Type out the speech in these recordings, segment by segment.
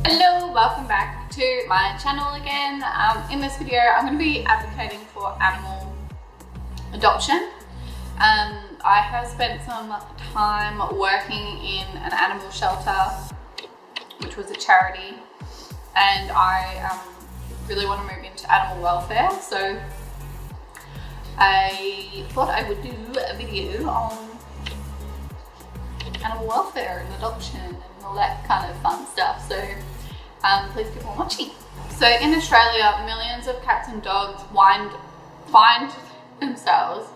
Hello, welcome back to my channel again. In this video I'm going to be advocating for animal adoption. I have spent some time working in an animal shelter, which was a charity, and I really want to move into animal welfare, so I thought I would do a video on animal welfare and adoption and all that kind of fun stuff, so please keep on watching. So in Australia, millions of cats and dogs find themselves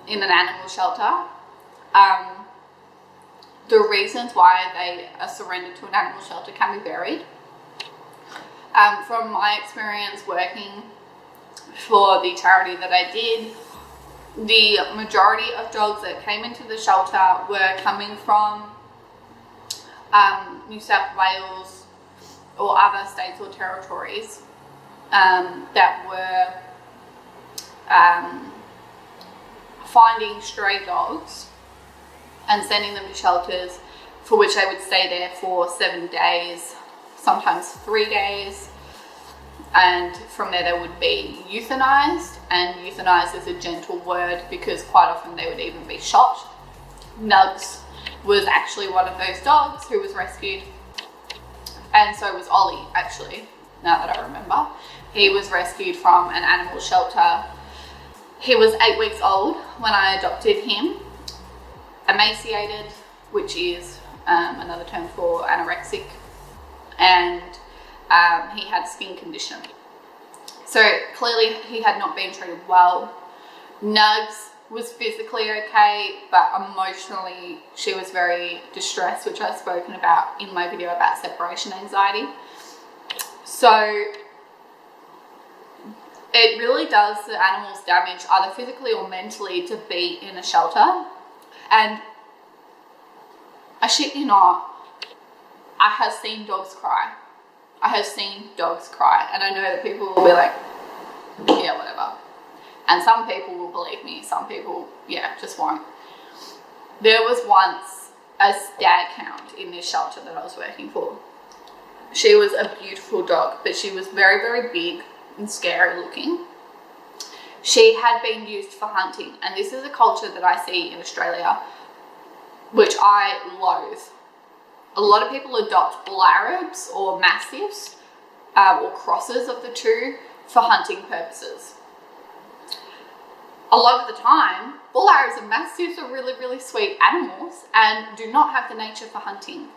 in an animal shelter. The reasons why they are surrendered to an animal shelter can be varied. From my experience working for the charity that I did, the majority of dogs that came into the shelter were coming from New South Wales or other states or territories that were finding stray dogs and sending them to shelters, for which they would stay there for 7 days, sometimes 3 days, and from there they would be euthanized. And euthanized is a gentle word because quite often they would even be shot. NUGS was actually one of those dogs who was rescued, and so was OLLIE, actually, now that I remember. He was rescued from an animal shelter. He was 8 weeks old when I adopted him, emaciated, which is another term for anorexic, and he had skin condition. So clearly he had not been treated well. NUGS was physically okay, but emotionally she was very distressed, which I've spoken about in my video about separation anxiety. So it really does the animals damage, either physically or mentally, to be in a shelter. And I shit you not, I have seen dogs cry. I have seen dogs cry, and I know that people will be like, yeah, whatever. And some people will believe me, some people, yeah, just won't. There was once a stag hound in this shelter that I was working for. She was a beautiful dog, but she was very, very big and scary looking. She had been used for hunting, and this is a culture that I see in Australia, which I loathe. A lot of people adopt bull Arabs or mastiffs or crosses of the two for hunting purposes. A lot of the time, bull Arabs and mastiffs are really, really sweet animals and do not have the nature for hunting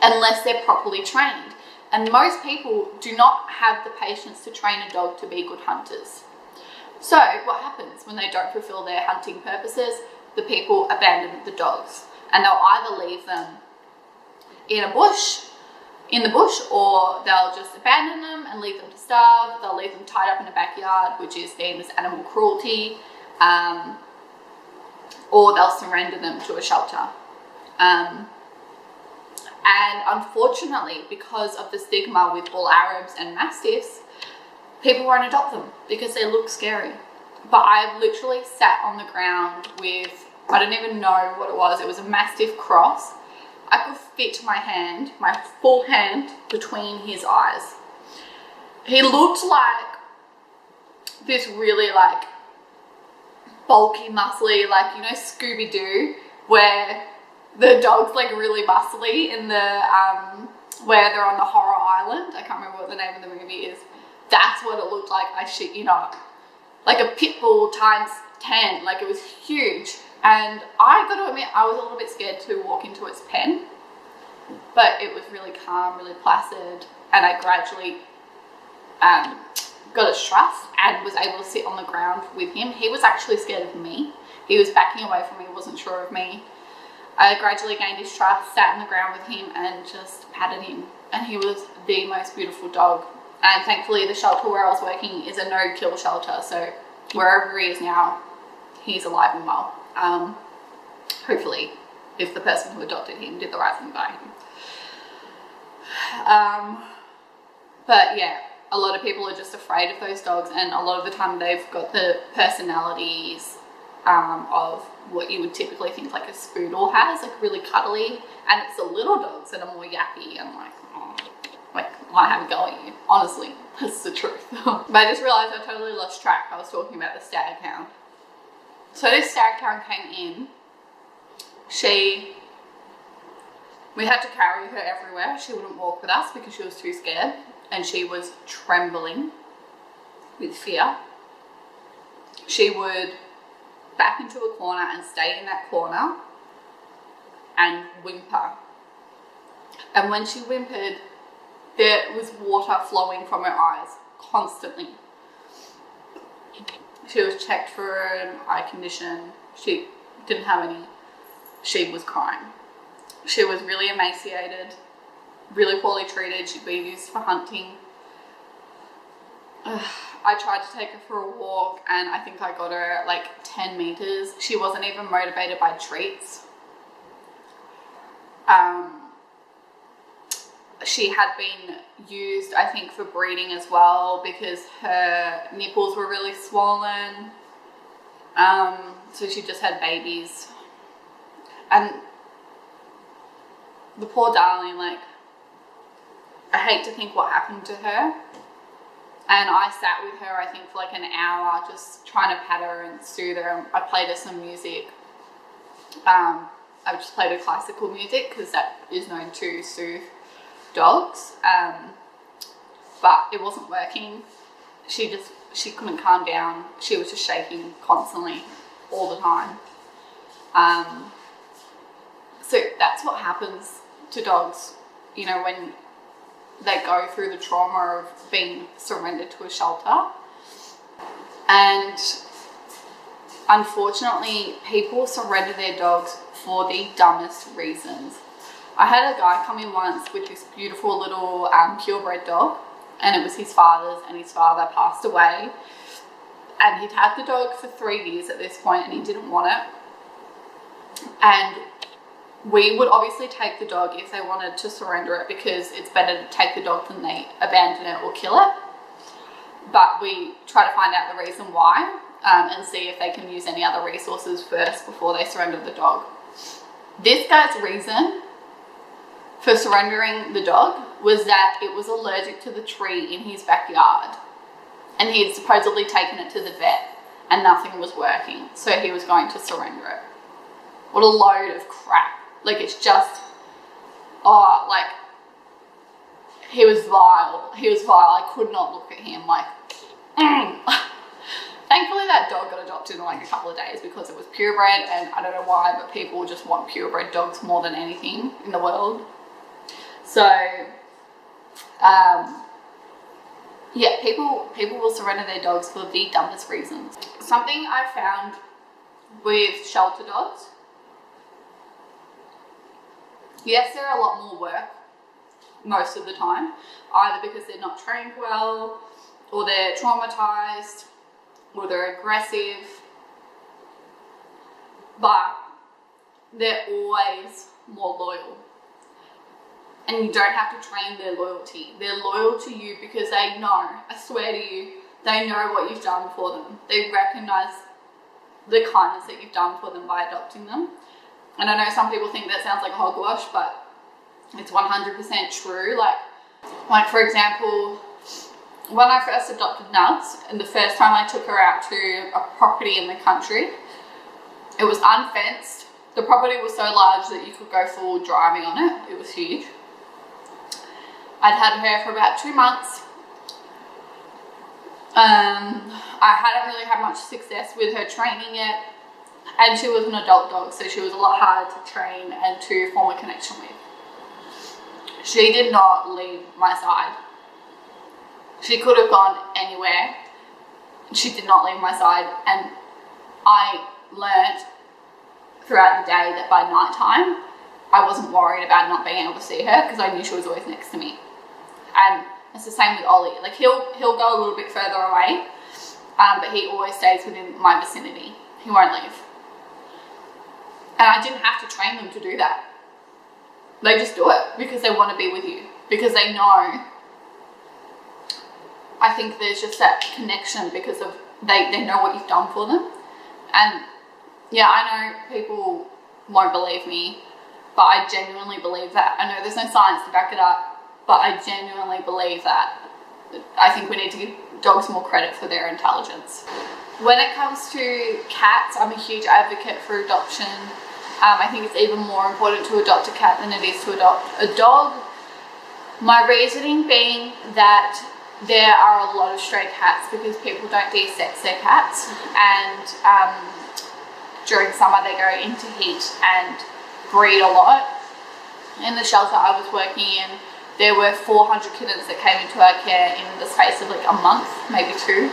unless they're properly trained. And most people do not have the patience to train a dog to be good hunters. So what happens when they don't fulfill their hunting purposes? The people abandon the dogs, and they'll either leave them in the bush, or they'll just abandon them and leave them to starve. They'll leave them tied up in a backyard, which is deemed as animal cruelty, or they'll surrender them to a shelter. And unfortunately, because of the stigma with bull Arabs and mastiffs, people won't adopt them because they look scary. But I've literally sat on the ground with, I don't even know what it was a mastiff cross. I could fit my full hand between his eyes. He looked like this really like bulky, muscly, like, you know, Scooby-Doo, where the dog's like really muscly in the, where they're on the horror island. I can't remember what the name of the movie is. That's what it looked like, I shit you not. Like a pit bull times 10, like it was huge. And I got to admit, I was a little bit scared to walk into its pen, but it was really calm, really placid, and I gradually got its trust and was able to sit on the ground with him. He was actually scared of me. He was backing away from me, wasn't sure of me. I gradually gained his trust, sat on the ground with him and just patted him, and he was the most beautiful dog. And thankfully the shelter where I was working is a no-kill shelter, so wherever he is now, he's alive and well. Hopefully, if the person who adopted him did the right thing by him. But yeah, a lot of people are just afraid of those dogs, and a lot of the time they've got the personalities of what you would typically think like a spoodle has, like really cuddly, and it's the little dogs that are more yappy and like, oh, like want to have a go at you. Honestly, that's the truth. But I just realized I totally lost track. I was talking about the stag hound. So this stag hound came in. We had to carry her everywhere. She wouldn't walk with us because she was too scared, and she was trembling with fear. She would back into a corner and stay in that corner and whimper. And when she whimpered, there was water flowing from her eyes constantly. She was checked for an eye condition. She didn't have any. She was crying. She was really emaciated, really poorly treated. She'd been used for hunting. I tried to take her for a walk, and I think I got her like 10 meters. She wasn't even motivated by treats. She had been used, I think, for breeding as well because her nipples were really swollen. So she just had babies. And the poor darling, like, I hate to think what happened to her. And I sat with her, I think, for like an hour, just trying to pat her and soothe her. I played her some music. I just played her classical music because that is known to soothe dogs. But it wasn't working. She couldn't calm down. She was just shaking constantly, all the time. So that's what happens to dogs, you know, when they go through the trauma of being surrendered to a shelter. And unfortunately, people surrender their dogs for the dumbest reasons. I had a guy come in once with this beautiful little purebred dog, and it was his father's, and his father passed away. And he'd had the dog for 3 years at this point, and he didn't want it. And we would obviously take the dog if they wanted to surrender it, because it's better to take the dog than they abandon it or kill it. But we try to find out the reason why, and see if they can use any other resources first before they surrender the dog. This guy's reason for surrendering the dog was that it was allergic to the tree in his backyard, and he had supposedly taken it to the vet and nothing was working, so he was going to surrender it. What a load of crap. Like, it's just, oh, like, he was vile. He was vile. I could not look at him, like, Thankfully, that dog got adopted in like a couple of days because it was purebred, and I don't know why, but people just want purebred dogs more than anything in the world. So, yeah, people will surrender their dogs for the dumbest reasons. Something I found with shelter dogs, yes, they're a lot more work most of the time, either because they're not trained well, or they're traumatized, or they're aggressive, but they're always more loyal. And you don't have to train their loyalty. They're loyal to you because they know, I swear to you, they know what you've done for them. They recognize the kindness that you've done for them by adopting them. And I know some people think that sounds like hogwash, but it's 100% true. Like for example, when I first adopted NUGS, and the first time I took her out to a property in the country, it was unfenced. The property was so large that you could go full driving on it. It was huge. I'd had her for about 2 months. I hadn't really had much success with her training yet, and she was an adult dog, so she was a lot harder to train and to form a connection with. She did not leave my side. She could have gone anywhere. She did not leave my side, and I learnt throughout the day that by night time I wasn't worried about not being able to see her because I knew she was always next to me. And it's the same with Ollie. Like he'll go a little bit further away, but he always stays within my vicinity. He won't leave. And I didn't have to train them to do that. They just do it because they want to be with you, because they know. I think there's just that connection because of they know what you've done for them. And Yeah, I know people won't believe me, but I genuinely believe that. I know there's no science to back it up, but I genuinely believe that. I think we need to give dogs more credit for their intelligence. When it comes to cats, I'm a huge advocate for adoption. I think it's even more important to adopt a cat than it is to adopt a dog. My reasoning being that there are a lot of stray cats because people don't de-sex their cats, and during summer they go into heat and breed a lot. In the shelter I was working in, there were 400 kittens that came into our care in the space of like a month, maybe 2.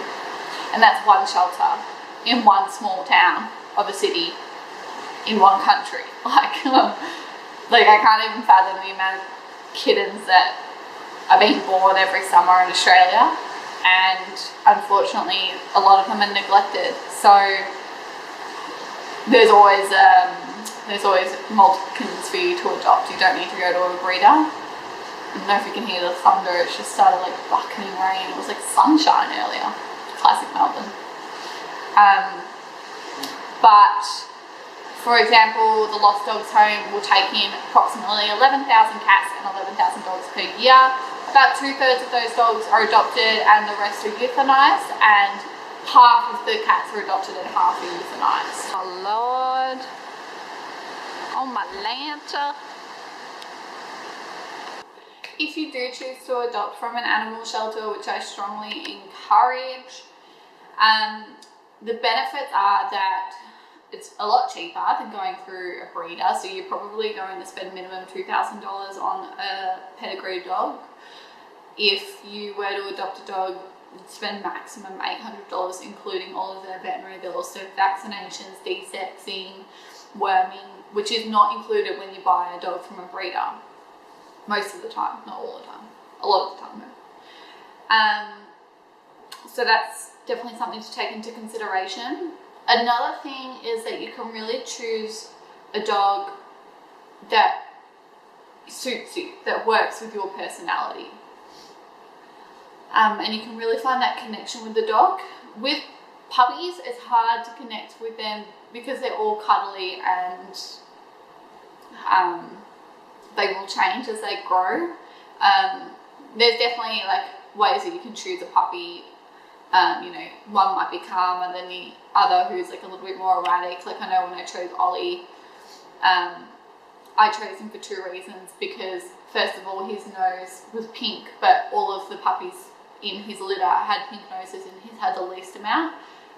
And that's one shelter in one small town of a city in one country. Like I can't even fathom the amount of kittens that are being born every summer in Australia. And unfortunately, a lot of them are neglected. So there's always multiple kittens for you to adopt. You don't need to go to a breeder. I don't know if you can hear the thunder, it's just started like bucketing rain. It was like sunshine earlier. Classic Melbourne. But for example, the Lost Dogs Home will take in approximately 11,000 cats and 11,000 dogs per year. About 2/3 of those dogs are adopted and the rest are euthanized, and half of the cats are adopted and half are euthanized. Oh Lord. Oh my Lanta. If you do choose to adopt from an animal shelter, which I strongly encourage, the benefits are that it's a lot cheaper than going through a breeder. So you're probably going to spend minimum $2,000 on a pedigree dog. If you were to adopt a dog, you'd spend maximum $800, including all of their veterinary bills. So vaccinations, de-sexing, worming, which is not included when you buy a dog from a breeder. Most of the time, not all the time. A lot of the time, though. So that's definitely something to take into consideration. Another thing is that you can really choose a dog that suits you, that works with your personality. And you can really find that connection with the dog. With puppies, it's hard to connect with them because they're all cuddly and they will change as they grow. There's definitely like ways that you can choose a puppy. One might be calmer than the other who's like a little bit more erratic. Like I know when I chose OLLIE, I chose him for 2 reasons. Because first of all, his nose was pink, but all of the puppies in his litter had pink noses and his had the least amount.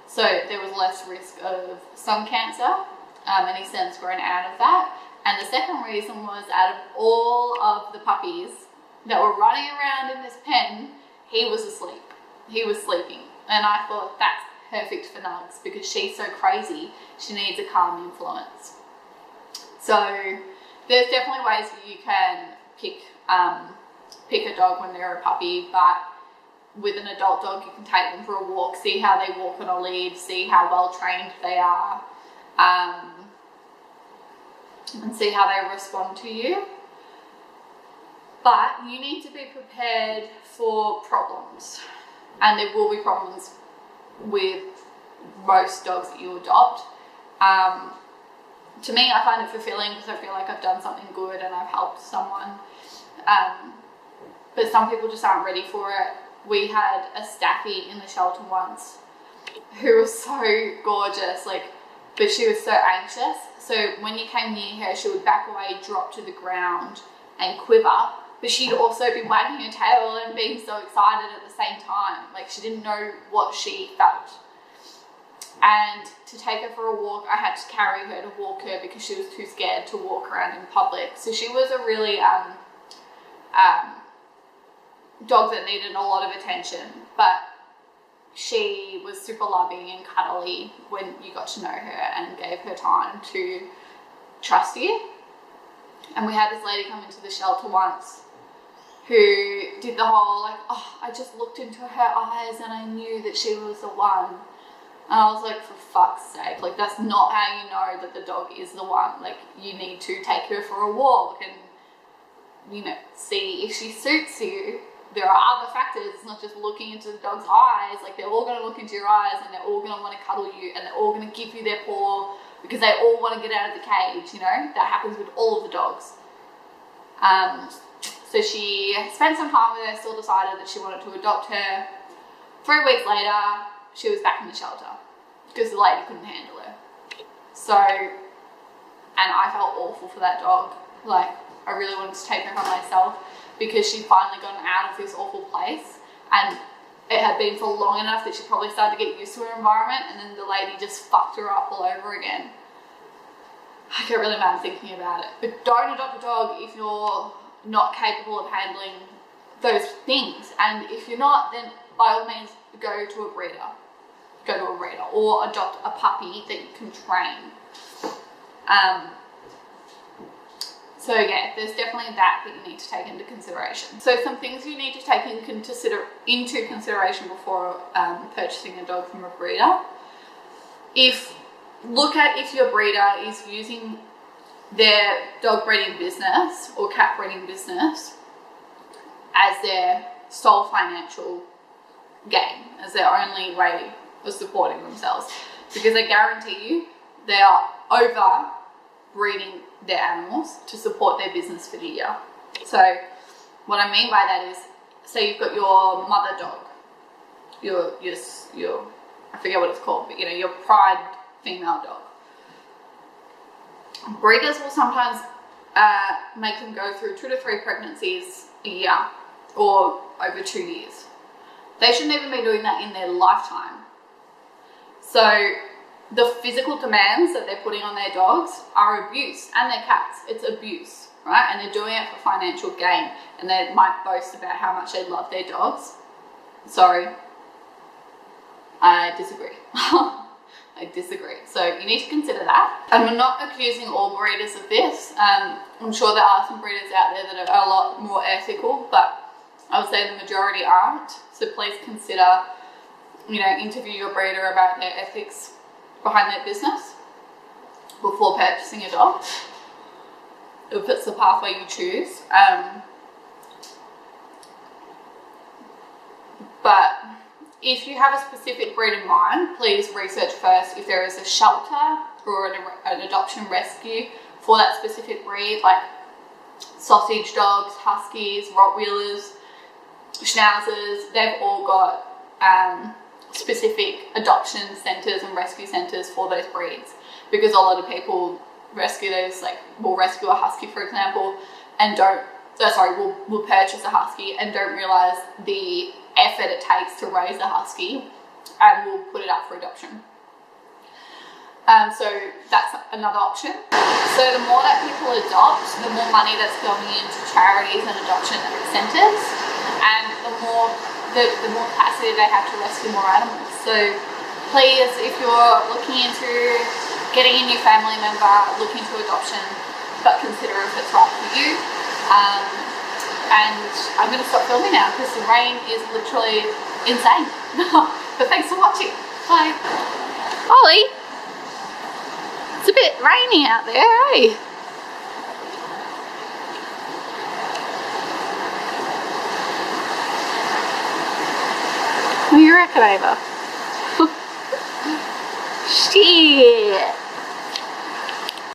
So there was less risk of sun cancer, and his son's grown out of that. And the second reason was, out of all of the puppies that were running around in this pen, he was asleep. He was sleeping. And I thought, that's perfect for Nugs because she's so crazy. She needs a calm influence. So there's definitely ways that you can pick a dog when they're a puppy, but with an adult dog, you can take them for a walk, see how they walk on a lead, see how well trained they are, and see how they respond to you. But you need to be prepared for problems, and there will be problems with most dogs that you adopt. To me, I find it fulfilling because I feel like I've done something good and I've helped someone, but some people just aren't ready for it. We had a staffy in the shelter once who was so gorgeous, but she was so anxious. So when you came near her, she would back away, drop to the ground and quiver, but she'd also be wagging her tail and being so excited at the same time. Like she didn't know what she felt. And to take her for a walk, I had to carry her to walk her because she was too scared to walk around in public. So she was a really dog that needed a lot of attention, but she was super loving and cuddly when you got to know her and gave her time to trust you. And we had this lady come into the shelter once who did the whole I just looked into her eyes and I knew that she was the one. And I was like, for fuck's sake, that's not how you know that the dog is the one. You need to take her for a walk and, see if she suits you. There are other factors. It's not just looking into the dog's eyes. They're all going to look into your eyes and they're all going to want to cuddle you and they're all going to give you their paw because they all want to get out of the cage, you know. That happens with all of the dogs. So she spent some time with her, still decided that she wanted to adopt her. 3 weeks later, she was back in the shelter because the lady couldn't handle her. So, and I felt awful for that dog. Like, I really wanted to take her home myself because she'd finally gotten out of this awful place, and it had been for long enough that she probably started to get used to her environment, and then the lady just fucked her up all over again. I get really mad thinking about it. But don't adopt a dog if you're not capable of handling those things. And if you're not, then by all means go to a breeder. Go to a breeder or adopt a puppy that you can train. So yeah, there's definitely that you need to take into consideration. So some things you need to take into consideration before purchasing a dog from a breeder. Look at if your breeder is using their dog breeding business or cat breeding business as their sole financial gain, as their only way of supporting themselves. Because I guarantee you, they are over breeding their animals to support their business for the year. So what I mean by that is, say you've got your mother dog, your I forget what it's called, but you know, your pride female dog. Breeders will sometimes make them go through 2 to 3 pregnancies a year or over 2 years. They shouldn't even be doing that in their lifetime. So the physical demands that they're putting on their dogs are abuse, and their cats, it's abuse, right? And they're doing it for financial gain, and they might boast about how much they love their dogs. Sorry, I disagree. I disagree. So you need to consider that. And we're not accusing all breeders of this. I'm sure there are some breeders out there that are a lot more ethical, but I would say the majority aren't. So please consider, you know, interview your breeder about their ethics behind their business before purchasing a dog, if it's the pathway you choose. But if you have a specific breed in mind, please research first if there is a shelter or an adoption rescue for that specific breed, like sausage dogs, huskies, Rottweilers, schnauzers. They've all got specific adoption centres and rescue centres for those breeds, because a lot of people rescue those, like will rescue a husky, for example, and will purchase a husky and don't realise the effort it takes to raise a husky, and will put it up for adoption. So that's another option. So the more that people adopt, the more money that's going into charities and adoption centres, and the more capacity they have to rescue more animals. So please, if you're looking into getting a new family member, look into adoption, but consider if it's right for you. And I'm going to stop filming now because the rain is literally insane. But thanks for watching. Bye. Ollie, it's a bit rainy out there, eh? What do you reckon, Ava? Shit.